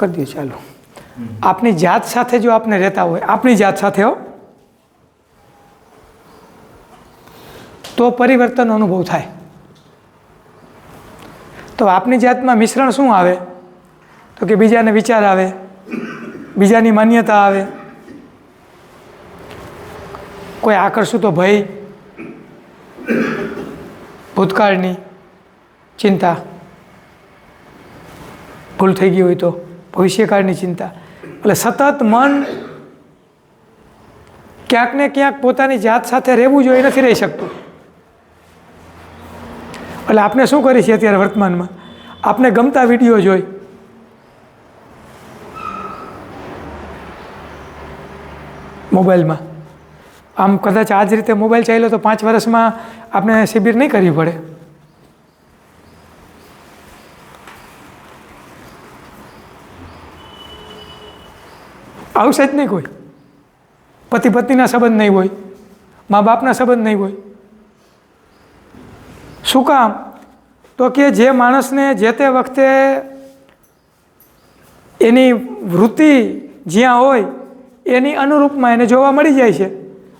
કરી દો ચાલો. આપની જાત સાથે જો આપને રહેતા હોય, આપની જાત સાથે હો, તો પરિવર્તનનો અનુભવ થાય. તો આપની જાતમાં મિશ્રણ શું આવે? તો કે બીજાને વિચાર આવે, બીજાની માન્યતા આવે, કોઈ આકર્ષું તો ભય, ભૂતકાળની ચિંતા, ભૂલ થઈ ગઈ હોય તો ભવિષ્યકાળની ચિંતા. એટલે સતત મન ક્યાંક ને ક્યાંક પોતાની જાત સાથે રહેવું જોઈએ, નથી રહી શકતું. એટલે આપણે શું કરીએ છીએ અત્યારે વર્તમાનમાં? આપણે ગમતા વિડીયો જોઈ, મોબાઈલમાં, આમ કદાચ આ જ રીતે મોબાઈલ ચાલ્યો તો 5 વર્ષમાં આપણે શિબિર નહીં કરવી પડે. આવશે જ નહીં કોઈ. પતિ પત્નીના સંબંધ નહીં હોય, મા બાપના સંબંધ નહીં હોય. શું કામ? તો કે જે માણસને જે તે વખતે એની વૃત્તિ જ્યાં હોય એની અનુરૂપમાં એને જોવા મળી જાય છે,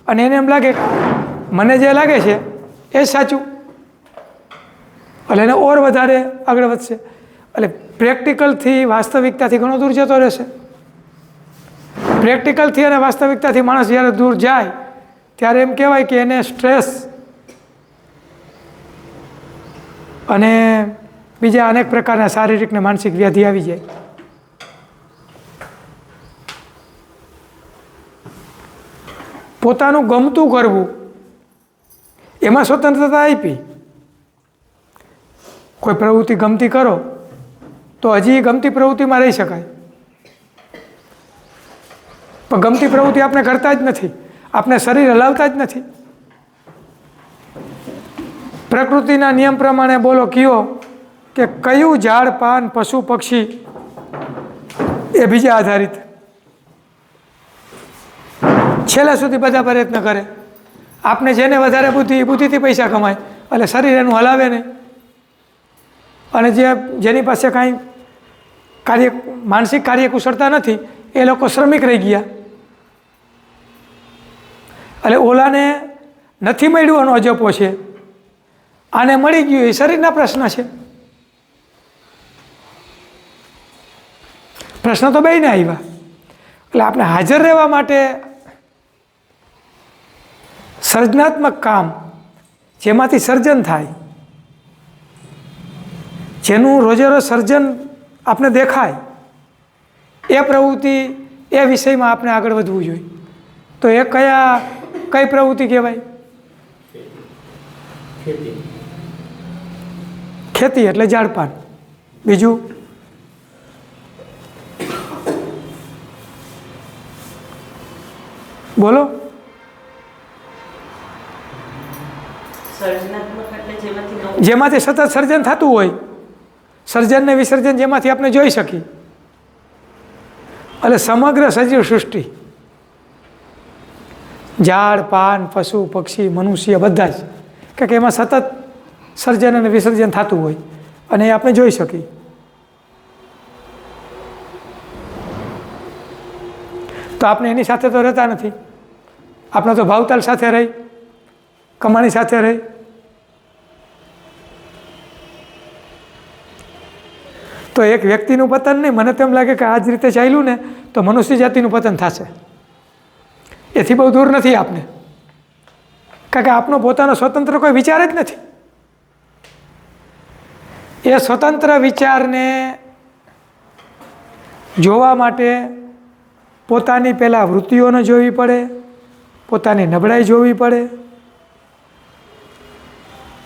અને એને એમ લાગે મને જે લાગે છે એ સાચું, એટલે એને ઓર વધારે આગળ વધશે. એટલે પ્રેક્ટિકલથી વાસ્તવિકતાથી ઘણો દૂર જતો રહેશે. પ્રેક્ટિકલથી અને વાસ્તવિકતાથી માણસ જ્યારે દૂર જાય ત્યારે એમ કહેવાય કે એને સ્ટ્રેસ અને બીજા અનેક પ્રકારના શારીરિક ને માનસિક વ્યાધિ આવી જાય. પોતાનું ગમતું કરવું એમાં સ્વતંત્રતા આપી. કોઈ પ્રવૃત્તિ ગમતી કરો તો હજી ગમતી પ્રવૃત્તિમાં રહી શકાય, પણ ગમતી પ્રવૃત્તિ આપણે કરતા જ નથી, આપણે શરીર હલાવતા જ નથી. પ્રકૃતિના નિયમ પ્રમાણે બોલો કયો કે કયું ઝાડ પાન પશુ પક્ષી એ બીજા આધારિત, છેલ્લા સુધી બધા પ્રયત્ન કરે. આપણે જેને વધારે બુદ્ધિ, બુદ્ધિથી પૈસા કમાય, એટલે શરીર એનું હલાવે નહીં. અને જેની પાસે કાંઈ માનસિક કાર્યકુશળતા નથી એ લોકો શ્રમિક રહી ગયા. એટલે ઓલાને નથી મળ્યું એનો અજપો છે, આને મળી ગયું એ શરીરના પ્રશ્ન છે. પ્રશ્ન તો બેયને આવ્યા. એટલે આપણે હાજર રહેવા માટે સર્જનાત્મક કામ, જેમાંથી સર્જન થાય, જેનું રોજે રોજ સર્જન આપણે દેખાય, એ પ્રવૃત્તિ, એ વિષયમાં આપણે આગળ વધવું જોઈએ. તો એ કઈ પ્રવૃત્તિ કહેવાય? ખેતી એટલે ઝાડપાન. બીજું બોલો. જેમાંથી સતત સર્જન થતું હોય, સર્જન ને વિસર્જન જેમાંથી આપણે જોઈ શકીએ. એટલે સમગ્ર સજીવ સૃષ્ટિ, ઝાડ પાન પશુ પક્ષી મનુષ્ય બધા જ, કે એમાં સતત સર્જન અને વિસર્જન થતું હોય અને એ આપણે જોઈ શકીએ. તો આપણે એની સાથે તો રહેતા નથી. આપણે તો ભાવતાલ સાથે રહી, કમાણી સાથે રહી. તો એક વ્યક્તિનું પતન નહીં, મને તેમ લાગે કે આ જ રીતે ચાલ્યું ને તો મનુષ્ય જાતિનું પતન થશે. એથી બહુ દૂર નથી આપને, કારણ કે આપનો પોતાનો સ્વતંત્ર કોઈ વિચાર જ નથી. એ સ્વતંત્ર વિચારને જોવા માટે પોતાની પહેલાં વૃત્તિઓને જોવી પડે, પોતાની નબળાઈ જોવી પડે.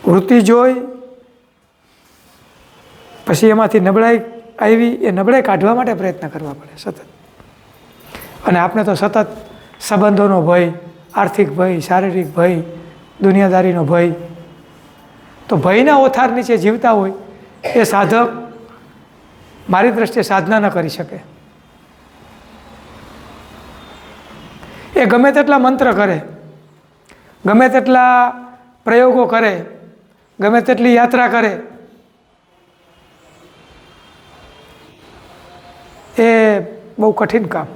વૃત્તિ જોઈ પછી એમાંથી નબળાઈ આવી, એ નબળાઈ કાઢવા માટે પ્રયત્ન કરવા પડે સતત. અને આપણે તો સતત સંબંધોનો ભય, આર્થિક ભય, શારીરિક ભય, દુનિયાદારીનો ભય. તો ભયના ઓથાર નીચે જીવતા હોય એ સાધક મારી દ્રષ્ટિએ સાધના ન કરી શકે. એ ગમે તેટલા મંત્ર કરે, ગમે તેટલા પ્રયોગો કરે, ગમે તેટલી યાત્રા કરે, એ બહુ કઠિન કામ.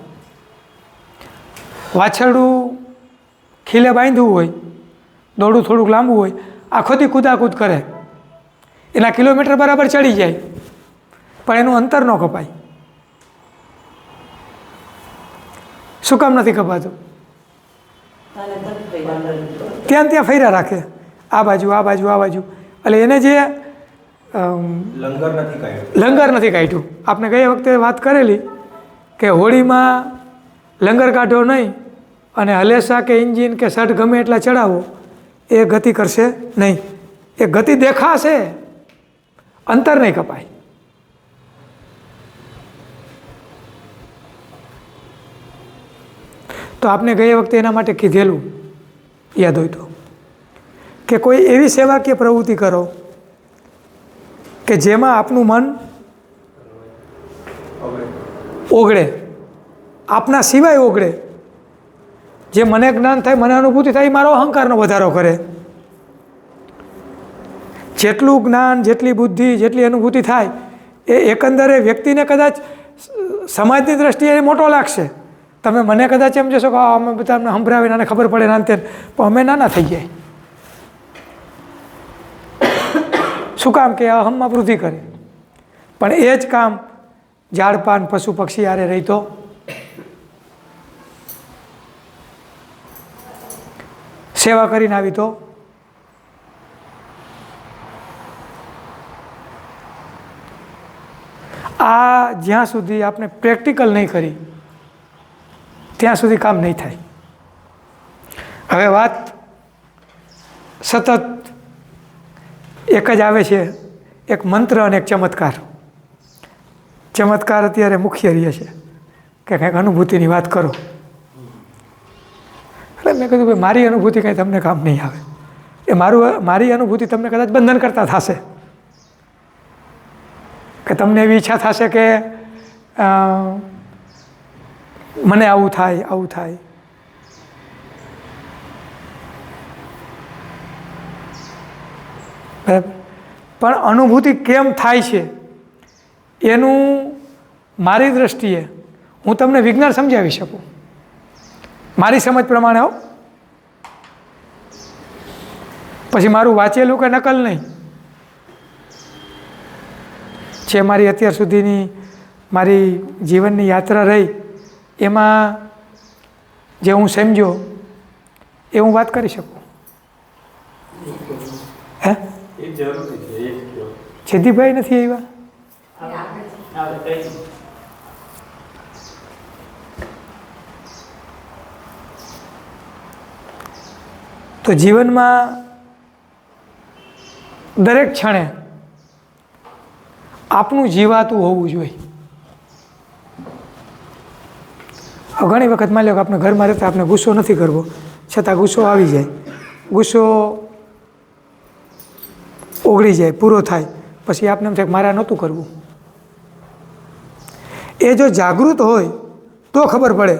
વાછરડું ખીલે બાંધવું હોય, દોડું થોડુંક લાંબુ હોય, આખોથી કૂદાકૂદ કરે, એના કિલોમીટર બરાબર ચડી જાય, પણ એનું અંતર ન કપાય. શું કામ નથી કપાતું? ત્યાં ત્યાં ફર્યા રાખે, આ બાજુ આ બાજુ આ બાજુ. એટલે એને જે લંગર નથી કાઢ્યું. આપણે ગઈ વખતે વાત કરેલી કે હોળીમાં લંગર કાઢો નહીં અને હલેસા કે એન્જિન કે શર્ટ ગમે એટલા ચડાવો, એ ગતિ કરશે નહીં. એ ગતિ દેખાશે, અંતર નહીં કપાય. તો આપણે ગઈ વખતે એના માટે કીધેલું યાદ હોય તો, કે કોઈ એવી સેવાકીય પ્રવૃત્તિ કરો કે જેમાં આપનું મન ઓગળે, આપના સિવાય ઓગળે. જે મને જ્ઞાન થાય, મને અનુભૂતિ થાય, એ મારો અહંકારનો વધારો કરે. જેટલું જ્ઞાન, જેટલી બુદ્ધિ, જેટલી અનુભૂતિ થાય એ એકંદરે વ્યક્તિને કદાચ સમાજની દ્રષ્ટિએ મોટો લાગશે. તમે મને કદાચ એમ જશો કે અમે બધા અમને સંભળાવીને આને ખબર પડે નાનતે, પણ અમે નાના થઈ જાય. શું કામ? કે અહમમાં વૃદ્ધિ કરે. પણ એ જ કામ ઝાડ પાન પશુ પક્ષી હારે રહી તો સેવા કરીને આવી તો આ જ્યાં સુધી આપણે પ્રેક્ટિકલ નહીં કરી ત્યાં સુધી કામ નહીં થાય. હવે વાત સતત એક જ આવે છે, એક મંત્ર અને એક ચમત્કાર. ચમત્કાર અત્યારે મુખ્ય રહે છે કે કંઈક અનુભૂતિની વાત કરો. એટલે મેં કીધું ભાઈ મારી અનુભૂતિ કંઈ તમને કામ નહીં આવે. એ મારી અનુભૂતિ તમને કદાચ બંધન કરતા થશે કે તમને એવી ઈચ્છા થશે કે મને આવું થાય આવું થાય. બરાબર. પણ અનુભૂતિ કેમ થાય છે એનું મારી દૃષ્ટિએ હું તમને વિજ્ઞાન સમજાવી શકું, મારી સમજ પ્રમાણે. હો, પછી મારું વાંચેલું કે નકલ નહીં. જે મારી અત્યાર સુધીની મારી જીવનની યાત્રા રહી એમાં જે હું સમજ્યો એ હું વાત કરી શકું. હે, છેદીભાઈ નથી આવ્યા? તો જીવનમાં દરેક ક્ષણે આપનું જીવાતું હોવું જોઈએ. ઘણી વખત માની લો કે આપણે ઘરમાં રહેતા આપણે ગુસ્સો નથી કરવો, છતાં ગુસ્સો આવી જાય, ગુસ્સો ઓગળી જાય, પૂરો થાય, પછી આપને એમ થાય કે મારે નહોતું કરવું. એ જો જાગૃત હોય તો ખબર પડે,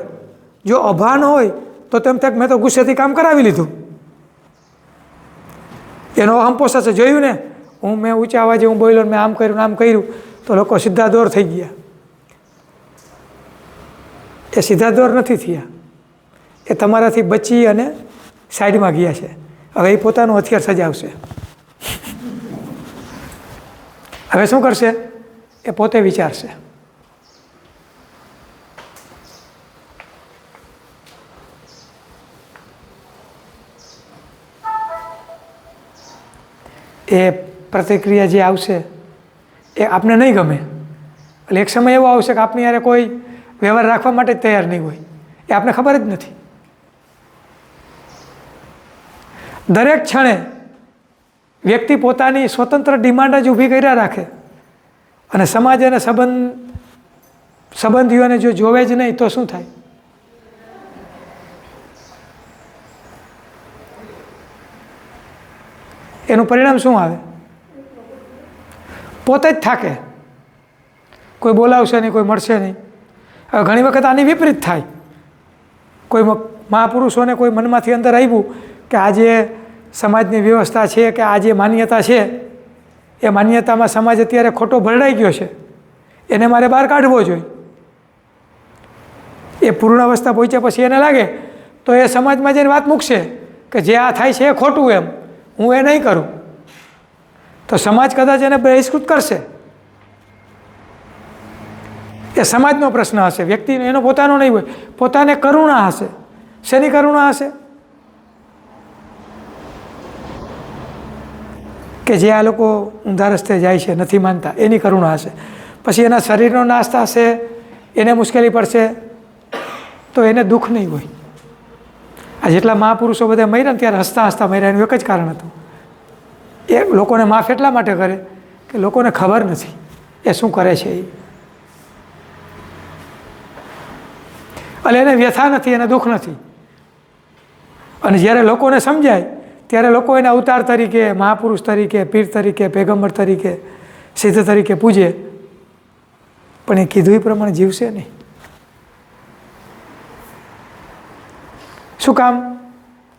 જો અભાન હોય તો તેમ થાય મેં તો ગુસ્સેથી કામ કરાવી લીધું. એનો અહમ પોસાશે. જોયું ને, મેં ઊંચા અવાજે હું બોલ્યો, મેં આમ કર્યું તો લોકો સીધા દોર થઈ ગયા. એ સીધા દોર નથી થયા, એ તમારાથી બચી અને સાઈડમાં ગયા છે. હવે એ પોતાનું હથિયાર સજાવશે. હવે શું કરશે? એ પોતે વિચારશે. એ પ્રતિક્રિયા જે આવશે એ આપને નહીં ગમે. એટલે એક સમય એવો આવશે કે આપની યારે કોઈ વ્યવહાર રાખવા માટે જ તૈયાર નહીં હોય. એ આપને ખબર જ નથી. દરેક ક્ષણે વ્યક્તિ પોતાની સ્વતંત્ર ડિમાન્ડ જ ઊભી કર્યા રાખે અને સમાજ અને સંબંધીઓને જો જોવે જ નહીં તો શું થાય? એનું પરિણામ શું આવે? પોતે જ થાકે, કોઈ બોલાવશે નહીં, કોઈ મળશે નહીં. હવે ઘણી વખત આની વિપરીત થાય. કોઈ મહાપુરુષોને કોઈ મનમાંથી અંદર આવ્યું કે આજે સમાજની વ્યવસ્થા છે કે આ જે માન્યતા છે એ માન્યતામાં સમાજ અત્યારે ખોટો ભરડાઈ ગયો છે, એને મારે બહાર કાઢવો જોઈએ. એ પૂર્ણ અવસ્થા પહોંચ્યા પછી એને લાગે તો એ સમાજમાં જઈને વાત મૂકશે કે જે આ થાય છે એ ખોટું, એમ હું એ નહીં કરું, તો સમાજ કદાચ એને બહિષ્કૃત કરશે. એ સમાજનો પ્રશ્ન હશે, વ્યક્તિનો એનો પોતાનો નહીં હોય. પોતાને કરુણા હશે. શેની કરુણા હશે? કે જે આ લોકો ઊંધા રસ્તે જાય છે, નથી માનતા, એની કરુણા હશે. પછી એના શરીરનો નાશ થશે, એને મુશ્કેલી પડશે, તો એને દુઃખ નહીં હોય. આ જેટલા મહાપુરુષો બધા મર્યા ને ત્યારે હસતા હસતા મર્યા, એનું એક જ કારણ હતું. એ લોકોને માફ એટલા માટે કરે કે લોકોને ખબર નથી એ શું કરે છે એ, એટલે એને વ્યથા નથી, એને દુઃખ નથી. અને જ્યારે લોકોને સમજાય ત્યારે લોકો એને અવતાર તરીકે, મહાપુરુષ તરીકે, પીર તરીકે, પેગમ્બર તરીકે, સિદ્ધ તરીકે પૂજે, પણ એ કીધું એ પ્રમાણે જીવશે નહીં. શું કામ?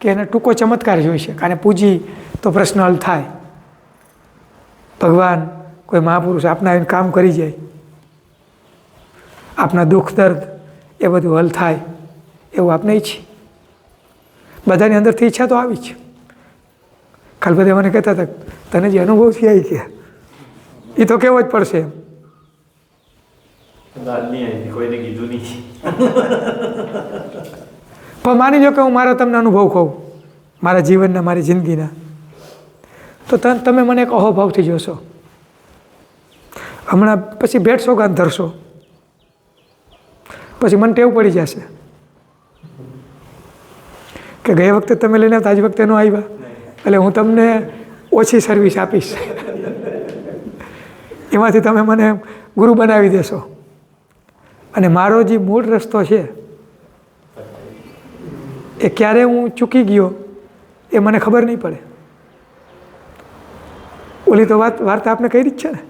કે એને ટૂંકો ચમત્કાર જોઈશે, કારણ પૂજી તો પ્રશ્ન હલ થાય. ભગવાન કોઈ મહાપુરુષ આપના આવીને કામ કરી જાય, આપના દુઃખ દર્દ એ બધું હલ થાય એવું આપણે ઈચ્છીએ. બધાની અંદરથી ઈચ્છા તો આવી છે. કાલ બધા મને કહેતા હતા તને જે અનુભવ છે એ કે એ તો કહેવો જ પડશે એમ. પણ માની લો કે હું મારા તમને અનુભવ કહું, મારા જીવનના, મારી જિંદગીના, તો તમે મને એક અહોભાવથી જોશો. હમણાં પછી ભેટ સોગાન ધરશો, પછી મને ટેવ પડી જશે કે ગયા વખતે તમે લઈને આવતા, આજ વખતે ન આવ્યા, એટલે હું તમને ઓછી સર્વિસ આપીશ. એમાંથી તમે મને ગુરુ બનાવી દેશો. અને મારો જે મૂળ રસ્તો છે એ ક્યારે હું ચૂકી ગયો એ મને ખબર નહીં પડે. ઓલી તો વાર્તા આપણે કરી જ છે ને,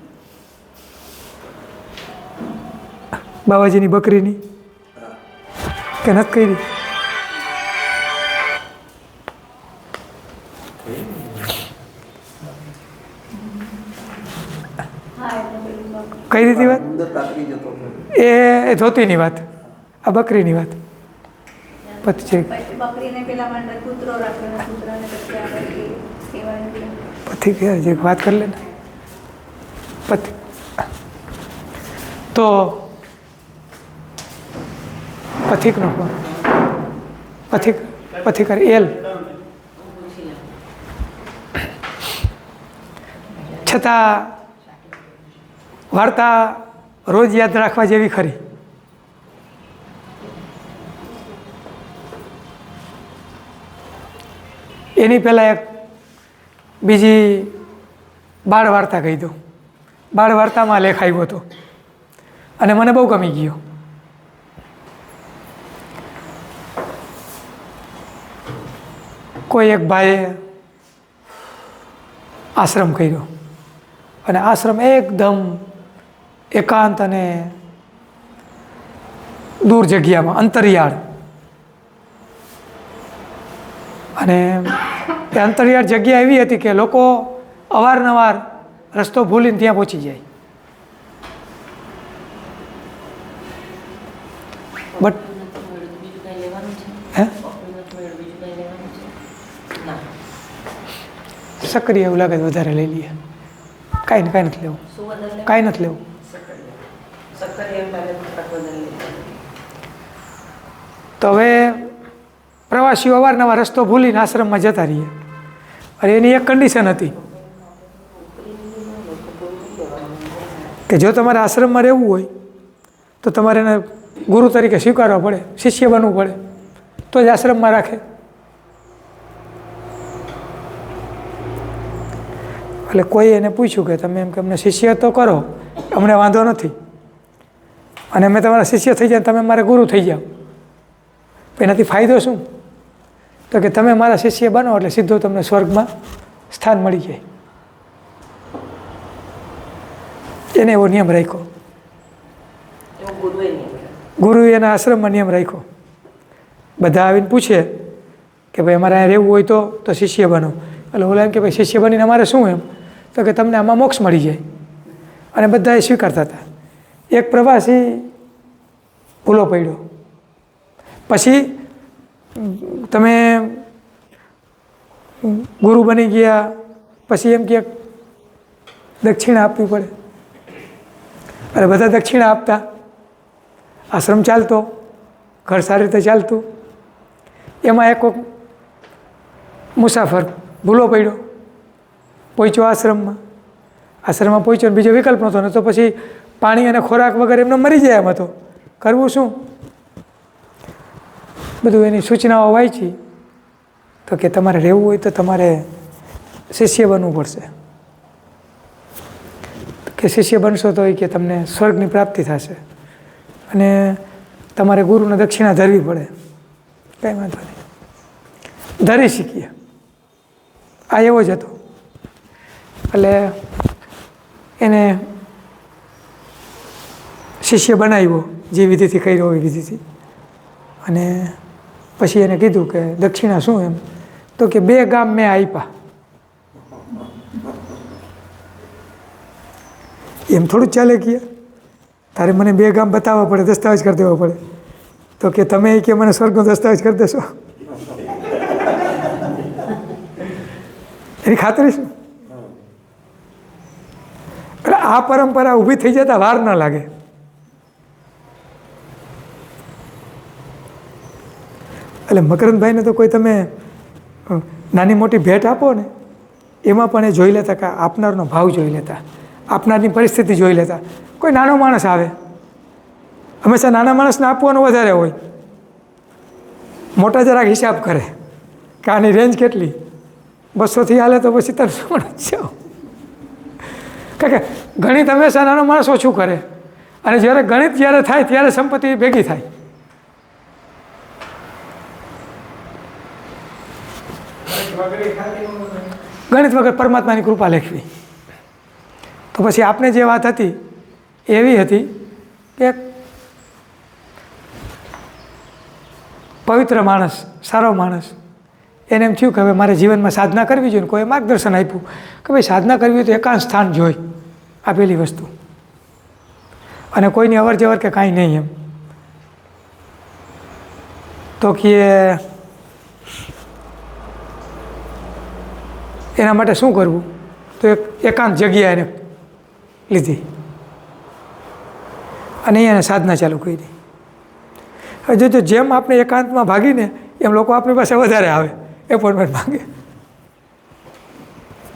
બાવાજીની બકરીની, કે નથી કરી? કઈ રીતે વાત? એ ધોતીની વાત, આ બકરીની વાત. પછી જે વાત કરી લે ને પતિ, તો પથિકનો પથિકર એલ, છતાં વાર્તા રોજ યાદ રાખવા જેવી ખરી. એની પહેલાં એક બીજી બાળ વાર્તા કહી દઉં. બાળ વાર્તામાં લેખ આવ્યો હતો અને મને બહુ ગમી ગયો. કોઈ એક ભાઈએ આશ્રમ કર્યો અને આશ્રમ એકદમ એકાંત અને દૂર જગ્યામાં, અંતરિયાળ. અને એ અંતરિયાળ જગ્યા એવી હતી કે લોકો અવારનવાર રસ્તો ભૂલીને ત્યાં પહોંચી જાય. બટ હે સક્રિય એવું લાગે વધારે લઈ લઈએ. કાંઈ નથી લેવું, કાંઈ નથી લેવું. તો હવે પ્રવાસીઓ અવારનવાર રસ્તો ભૂલીને આશ્રમમાં જતા રહીએ. અને એની એક કન્ડિશન હતી કે જો તમારે આશ્રમમાં રહેવું હોય તો તમારે એને ગુરુ તરીકે સ્વીકારવા પડે, શિષ્ય બનવું પડે, તો જ આશ્રમમાં રાખે. એટલે કોઈ એને પૂછ્યું કે તમે એમ કે અમને શિષ્ય તો કરો, અમને વાંધો નથી, અને અમે તમારા શિષ્ય થઈ જાય, તમે મારા ગુરુ થઈ જાઓ, એનાથી ફાયદો શું? તો કે તમે મારા શિષ્ય બનો એટલે સીધો તમને સ્વર્ગમાં સ્થાન મળી જાય. એને એવો નિયમ રાખ્યો. ગુરુએ એના આશ્રમમાં નિયમ રાખ્યો. બધા આવીને પૂછે કે ભાઈ અમારે અહીંયા રહેવું હોય તો શિષ્ય બનો. એટલે ઓલા એમ કે ભાઈ શિષ્ય બનીને અમારે શું એમ? તો કે તમને આમાં મોક્ષ મળી જાય. અને બધા એ સ્વીકારતા હતા. એક પ્રવાસી ભૂલો પડ્યો, પછી તમે ગુરુ બની ગયા, પછી એમ કે દક્ષિણા આપવી પડે. અરે બધા દક્ષિણા આપતા, આશ્રમ ચાલતો, ઘર સારી રીતે ચાલતું. એમાં એક મુસાફર ભૂલો પડ્યો, પહોંચ્યો આશ્રમમાં. આશ્રમમાં પહોંચ્યો ને બીજો વિકલ્પ નહોતો ને, તો પછી પાણી અને ખોરાક વગર એમને મરી જાય એમ હતો. કરવું શું? બધું એની સૂચનાઓ વાંચી તો કે તમારે રહેવું હોય તો તમારે શિષ્ય બનવું પડશે. કે શિષ્ય બનશો તો એ કે તમને સ્વર્ગની પ્રાપ્તિ થશે અને તમારે ગુરુને દક્ષિણા ધરવી પડે. કંઈ વાંધો નહીં, ધરી શીખીએ. આ એવો જ હતો. એટલે એને શિષ્ય બનાવ્યો, જે વિધિથી કર્યો એ વિધિથી. અને પછી એને કીધું કે દક્ષિણા શું એમ? તો કે 2 ગામ મેં આપ્યા. એમ થોડું જ ચાલે કે તારે મને 2 ગામ બતાવવા પડે, દસ્તાવેજ કરી દેવો પડે. તો કે તમે કે મને સ્વર્ગનો દસ્તાવેજ કરી દેશો? એની ખાતરી શું? એટલે આ પરંપરા ઊભી થઈ જતા વાર ન લાગે. એટલે મકરંદભાઈને તો કોઈ તમે નાની મોટી ભેટ આપો ને, એમાં પણ એ જોઈ લેતા કે આપનારનો ભાવ જોઈ લેતા, આપનારની પરિસ્થિતિ જોઈ લેતા. કોઈ નાનો માણસ આવે, હંમેશા નાના માણસને આપવાનું વધારે હોય. મોટા જરાક હિસાબ કરે કે આની રેન્જ કેટલી, 200થી હાલે તો પછી 300 માણસ છે. કારણ કે ગણિત હંમેશા નાનો માણસ ઓછું કરે, અને જ્યારે ગણિત જ્યારે થાય ત્યારે સંપત્તિ ભેગી થાય. ગણિત વગર પરમાત્માની કૃપા લેખવી. તો પછી આપને જે વાત હતી એવી હતી કે પવિત્ર માણસ, સારો માણસ, એને એમ થયું કે હવે મારે જીવનમાં સાધના કરવી જોઈએ. કોઈ માર્ગદર્શન આપ્યું કે ભાઈ સાધના કરવી હોય તો એકાંત સ્થાન જોઈ, આ પહેલી વસ્તુ. અને કોઈની અવર જવર કે કાંઈ નહીં એમ. તો કે એના માટે શું કરવું? તો એક એકાંત જગ્યા એને લીધી અને એને સાધના ચાલુ કરી. હવે જો જેમ આપણે એકાંતમાં ભાગીને એમ લોકો આપણી પાસે વધારે આવે, એપોઇન્ટમેન્ટ માંગે.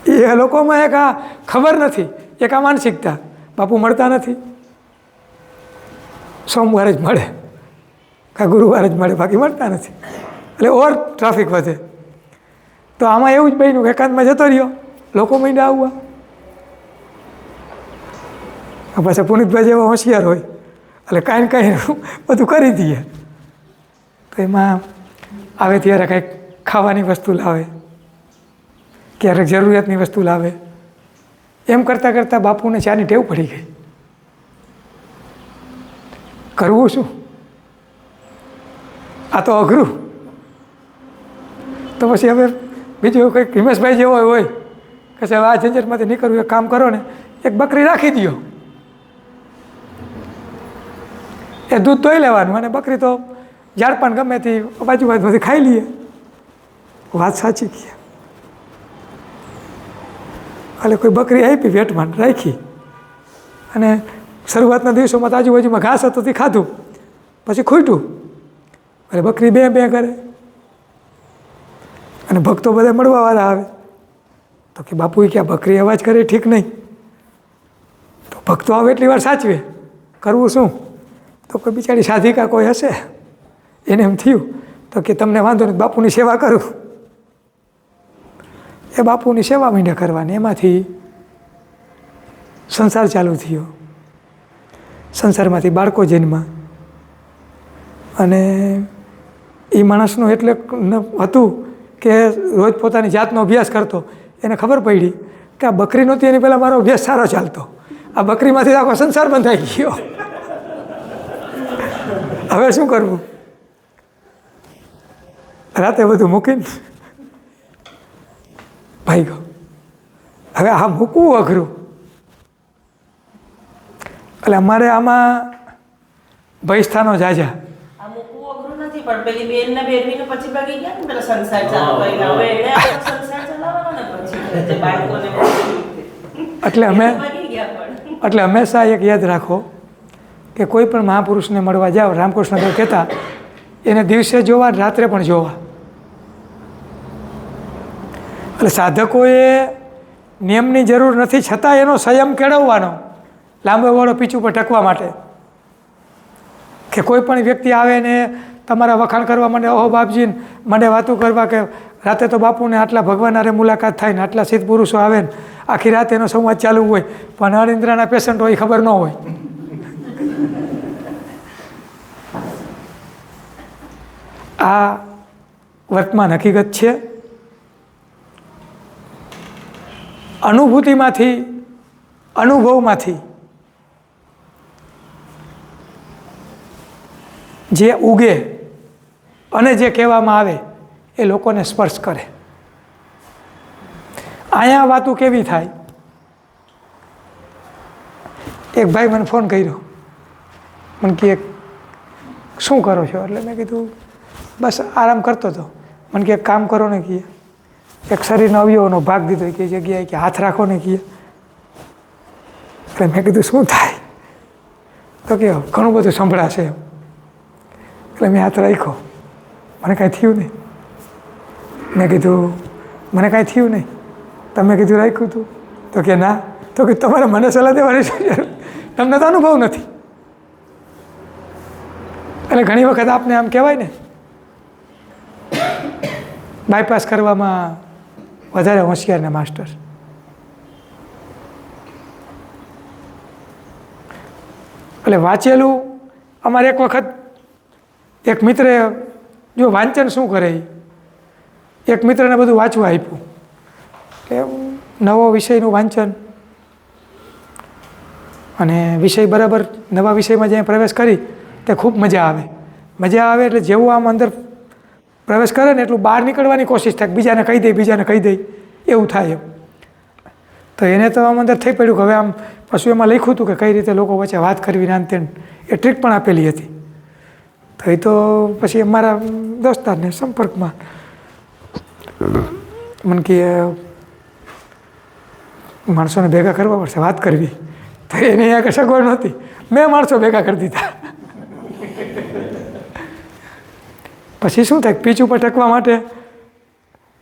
એ લોકોમાં એક આ ખબર નથી, એક આ માનસિકતા, બાપુ મળતા નથી, સોમવારે જ મળે કાં ગુરુવારે જ મળે, બાકી મળતા નથી. એટલે ઓર ટ્રાફિક વધે. તો આમાં એવું જ બન્યું, એકાંતમાં જતો રહ્યો, લોકો માંડ્યા આવવા. પાછા પુનિતભાઈ જેવા હોશિયાર હોય એટલે કાંઈ ને કાંઈ બધું કરી દઈએ. તો એમાં આવે ત્યારે કંઈક ખાવાની વસ્તુ લાવે, ક્યારેક જરૂરિયાતની વસ્તુ લાવે. એમ કરતાં કરતાં બાપુને ચાની ટેવ પડી ગઈ. કરવું શું? આ તો અઘરું. તો પછી હવે બીજું કંઈક હિમેશભાઈ જેવો હોય કે સાહેબ આ ઝંઝટમાંથી નીકળવું, એક કામ કરો ને, એક બકરી રાખી દો. એ દૂધ ધોઈ લેવાનું અને બકરી તો ઝાડપાન ગમે તે બાજુમાંથી ખાઈ લઈએ. વાત સાચી કહે. એટલે કોઈ બકરી આપી, વેટમાં રાખી, અને શરૂઆતના દિવસોમાં તો આજુબાજુમાં ઘાસ હતું તે ખાધું, પછી ખૂટ્યું. એટલે બકરી બે કરે અને ભક્તો બધા મળવાવાળા આવે. તો કે બાપુએ કે આ બકરી અવાજ કરે ઠીક નહીં, તો ભક્તો આવે એટલી વાર સાચવે. કરવું શું? તો કોઈ બિચારી સાધિકા કોઈ હશે, એને એમ થયું તો કે તમને વાંધો નહીં, બાપુની સેવા કરું. એ બાપુની સેવા માંડ્યા કરવાની. એમાંથી સંસાર ચાલુ થયો. સંસારમાંથી બાળકો જન્મા. અને એ માણસનું એટલે હતું કે રોજ પોતાની જાતનો અભ્યાસ કરતો. એને ખબર પડી કે આ બકરી નહોતી એની પહેલાં મારો અભ્યાસ સારો ચાલતો, આ બકરીમાંથી આખો સંસાર બંધાઈ ગયો. હવે શું કરવું? રાતે બધું મૂકીને ભાઈ ગયો. હવે આ મૂકવું અઘરું. એટલે અમારે આમાં ભયસ્થાનો જાજા. આ મૂકવું અઘરું નથી પણ પેલી બેનને બેરવીને પછી ભાગી ગયા ને પેલા સંસાર ચાલુ કરીને હવે એને આપણો સંસાર ચલાવવાનો ને પછી જે બાળકોને એટલે હંમેશા એક યાદ રાખો કે કોઈ પણ મહાપુરુષને મળવા જાઓ, રામકૃષ્ણ દેવ કહેતા એને દિવસે જોવા રાત્રે પણ જોવા. એટલે સાધકોએ નિયમની જરૂર નથી, છતાં એનો સંયમ કેળવવાનો લાંબો વાળો પીછું પર ટકવા માટે. કે કોઈ પણ વ્યક્તિ આવે ને તમારા વખાણ કરવા માંડે, ઓહો બાપજીને મને વાતું કરવા કે રાતે તો બાપુને આટલા ભગવાન હારે મુલાકાત થાય ને આટલા સિદ્ધ પુરુષો આવે ને આખી રાત એનો સંવાદ ચાલુ હોય, પણ અનિંદ્રાના પેશન્ટ હોય ખબર ન હોય. આ વર્તમાન હકીકત છે. અનુભૂતિમાંથી, અનુભવમાંથી જે ઉગે અને જે કહેવામાં આવે એ લોકોને સ્પર્શ કરે. અહીંયા વાતો કેવી થાય? એક ભાઈ મને ફોન કર્યો, મને કહે શું કરો છો? એટલે મેં કીધું બસ આરામ કરતો હતો. મને કે એક કામ કરો ને, કહે એક શરીરનો અવયવનો ભાગ દીધો કે જગ્યાએ કે હાથ રાખો ને, કહે. એટલે મેં કીધું શું થાય? તો કે ઘણું બધું સંભળાશે એમ. એટલે મેં હાથ રાખ્યો, મને કાંઈ થયું નહીં. મેં કીધું મને કાંઈ થયું નહીં, તમે કીધું રાખ્યું હતું? તો કે ના. તો કે તમારે મને સલાહ દેવાની શું જરૂર? તમને તો અનુભવ નથી. એટલે ઘણી વખત આપને આમ કહેવાય ને બાયપાસ કરવામાં વધારે હોશિયાર ને માસ્ટર. એટલે વાંચેલું અમારે એક વખત એક મિત્રે જો વાંચન શું કરે, એક મિત્રને બધું વાંચવા આપ્યું કે નવો વિષયનું વાંચન, અને વિષય બરાબર નવા વિષયમાં જ્યાં પ્રવેશ કરી તે ખૂબ મજા આવે. મજા આવે એટલે જેવું આમ અંદર પ્રવેશ કરે ને એટલું બહાર નીકળવાની કોશિશ થાય, બીજાને કહી દે, બીજાને કહી દે, એવું થાય એમ. તો એને તો આમ અંદર થઈ પડ્યું કે હવે આમ પાછું એમાં લખ્યું હતું કે કઈ રીતે લોકો વચ્ચે વાત કરવી ને તેમ, એ ટ્રીક પણ આપેલી હતી. તો એ તો પછી અમારા દોસ્તારને સંપર્કમાં મને કે માણસોને ભેગા કરવા પડશે, વાત કરવી. તો એને અહીંયા સગવડ નહોતી, મેં માણસો ભેગા કરી દીધા. પછી શું થાય, પીચ ઉપર ટકવા માટે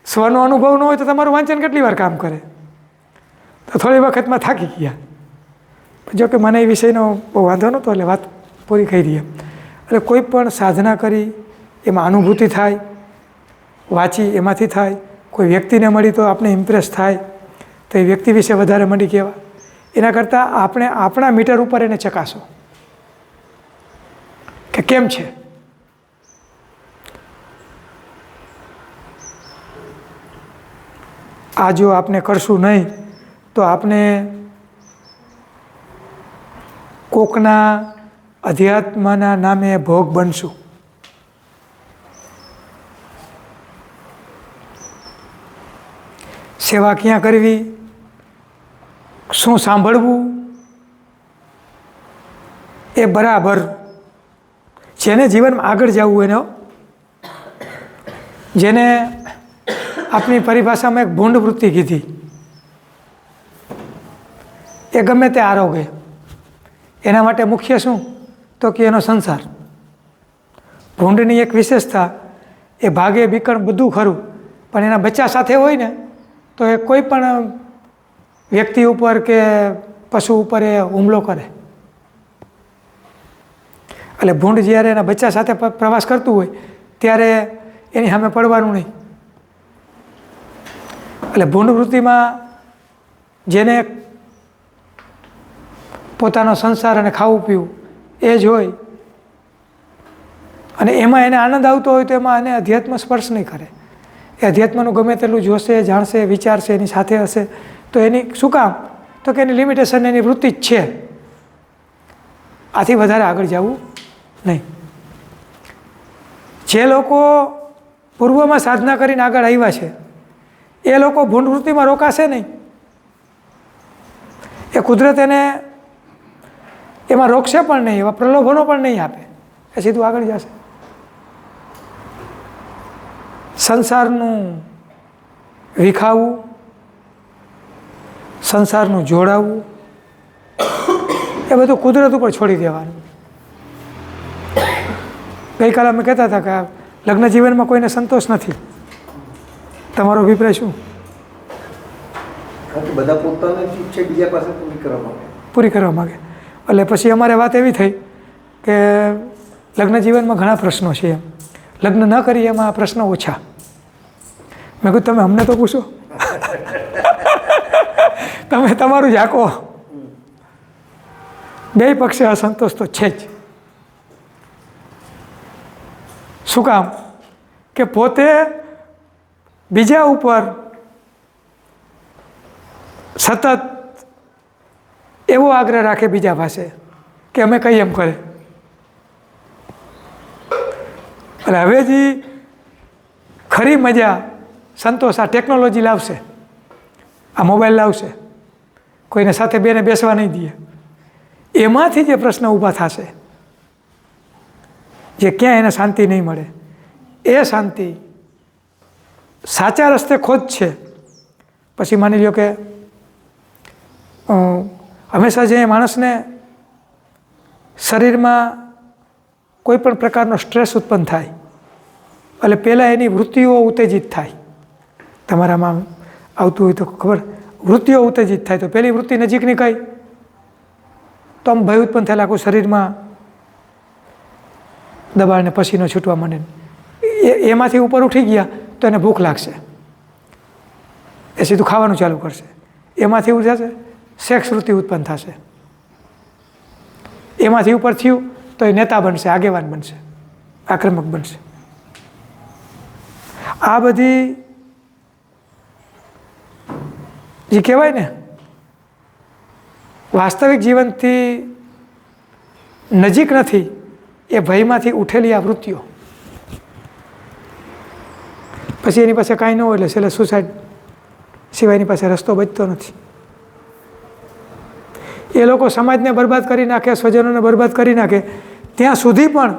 સ્વનો અનુભવ ન હોય તો તમારું વાંચન કેટલી વાર કામ કરે? તો થોડી વખતમાં થાકી ગયા. જો કે મને એ વિષયનો બહુ વાંધો નહોતો એટલે વાત પૂરી કરી દઈએ. એટલે કોઈ પણ સાધના કરી એમાં અનુભૂતિ થાય, વાંચી એમાંથી થાય, કોઈ વ્યક્તિને મળી તો આપણે ઇમ્પ્રેસ થાય, તો એ વ્યક્તિ વિશે વધારે મળી કહેવા. એના કરતાં આપણે આપણા મીટર ઉપર એને ચકાસો કે કેમ છે. આ જો આપણે કરશું નહીં તો આપણે કોકના અધ્યાત્મના નામે ભોગ બનશું. સેવા ક્યાં કરવી, શું સાંભળવું, એ બરાબર જેને જીવનમાં આગળ જવું એનો, જેને આપણી પરિભાષામાં એક ભૂંડ વૃત્તિ કીધી, એ ગમે તે આરોગે એના માટે મુખ્ય શું તો કે એનો સંસાર. ભૂંડની એક વિશેષતા, એ ભાગે બીકણ બધું ખરું, પણ એના બચ્ચા સાથે હોય ને તો એ કોઈ પણ વ્યક્તિ ઉપર કે પશુ ઉપર એ હુમલો કરે. એટલે ભૂંડ જ્યારે એના બચ્ચા સાથે પ્રવાસ કરતું હોય ત્યારે એની સામે પડવાનું નહીં. એટલે ભૂંડ વૃત્તિમાં જેને પોતાનો સંસાર અને ખાવું પીવું એ જ હોય અને એમાં એને આનંદ આવતો હોય તો એમાં એને અધ્યાત્મ સ્પર્શ નહીં કરે. એ અધ્યાત્મનું ગમે તેટલું જોશે, જાણશે, વિચારશે, એની સાથે હશે તો એની શું કામ તો કે એની લિમિટેશન એની વૃત્તિ જ છે. આથી વધારે આગળ જવું નહીં. જે લોકો પૂર્વમાં સાધના કરીને આગળ આવ્યા છે એ લોકો ભૂંડ વૃત્તિમાં રોકાશે નહીં. એ કુદરત એને એમાં રોકશે પણ નહીં, એવા પ્રલોભનો પણ નહીં આપે, એ સીધું આગળ જશે. સંસારનું વિખાવવું, સંસારનું જોડાવવું, એ બધું કુદરત ઉપર છોડી દેવાનું. ગઈકાલે અમે કહેતા હતા કે આ લગ્ન જીવનમાં કોઈને સંતોષ નથી. તમારો અભિપ્રાય શું? બધા પોતાની ઈચ્છા બીજા પાસે પૂરી કરવા માગે. એટલે પછી અમારે વાત એવી થઈ કે લગ્ન જીવનમાં ઘણા પ્રશ્નો છે એમ, લગ્ન ન કરીએ એમાં પ્રશ્નો ઓછા. મેં કીધું તમે અમને તો પૂછો, તમે તમારું જ આંકો. બે પક્ષે અસંતોષ તો છે જ. શું કામ? કે પોતે બીજા ઉપર સતત એવો આગ્રહ રાખે બીજા પાસે કે અમે કહીએ એમ કરે. એટલે હવે જે ખરી મજા સંતોષ આ ટેકનોલોજી લાવશે, આ મોબાઈલ લાવશે, કોઈને સાથે બેને બેસવા નહીં દે, એમાંથી જે પ્રશ્ન ઊભા થશે, જે ક્યાં એને શાંતિ નહીં મળે, એ શાંતિ સાચા રસ્તે ખોજશે. પછી માની લો કે હંમેશા જે માણસને શરીરમાં કોઈ પણ પ્રકારનો સ્ટ્રેસ ઉત્પન્ન થાય એટલે પહેલાં એની વૃત્તિઓ ઉત્તેજિત થાય. તમારામાં આવતું હોય તો ખબર, વૃત્તિઓ ઉત્તેજિત થાય તો પહેલી વૃત્તિ નજીકની કઈ? તો આમ ભય ઉત્પન્ન થયેલા આખું શરીરમાં દબાણને પસીનો છૂટવા માંડે. એમાંથી ઉપર ઉઠી ગયા તો એને ભૂખ લાગશે, એ સીધું ખાવાનું ચાલુ કરશે. એમાંથી એવું થશે સેક્સ વૃત્તિ ઉત્પન્ન થશે. એમાંથી ઉપર થયું તો એ નેતા બનશે, આગેવાન બનશે, આક્રમક બનશે. આ બધી જે કહેવાય ને વાસ્તવિક જીવનથી નજીક નથી, એ ભયમાંથી ઉઠેલી આ વૃત્તિઓ. પછી એની પાસે કાંઈ ન હોય એટલે છેલ્લે સુસાઇડ સિવાયની પાસે રસ્તો બચતો નથી. એ લોકો સમાજને બરબાદ કરી નાખે, સ્વજનોને બરબાદ કરી નાખે, ત્યાં સુધી પણ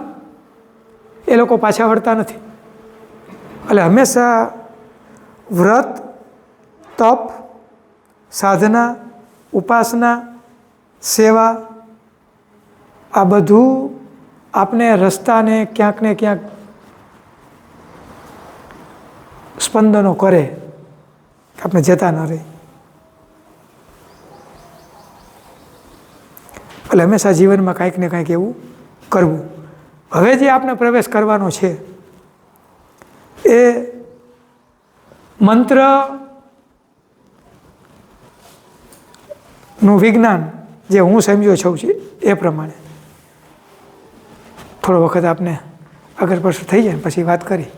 એ લોકો પાછા વળતા નથી. એટલે હંમેશા વ્રત, તપ, સાધના, ઉપાસના, સેવા, આ બધું આપને રસ્તાને ક્યાંક ને ક્યાંક સ્પંદનો કરે, આપણે જતા ન રહી. એટલે હંમેશા જીવનમાં કાંઈક ને કાંઈક એવું કરવું. હવે જે આપણે પ્રવેશ કરવાનો છે એ મંત્રનું વિજ્ઞાન જે હું સમજ્યો છું એ પ્રમાણે થોડો વખત આપને આગળ પાછળ થઈ જાય પછી વાત કરી.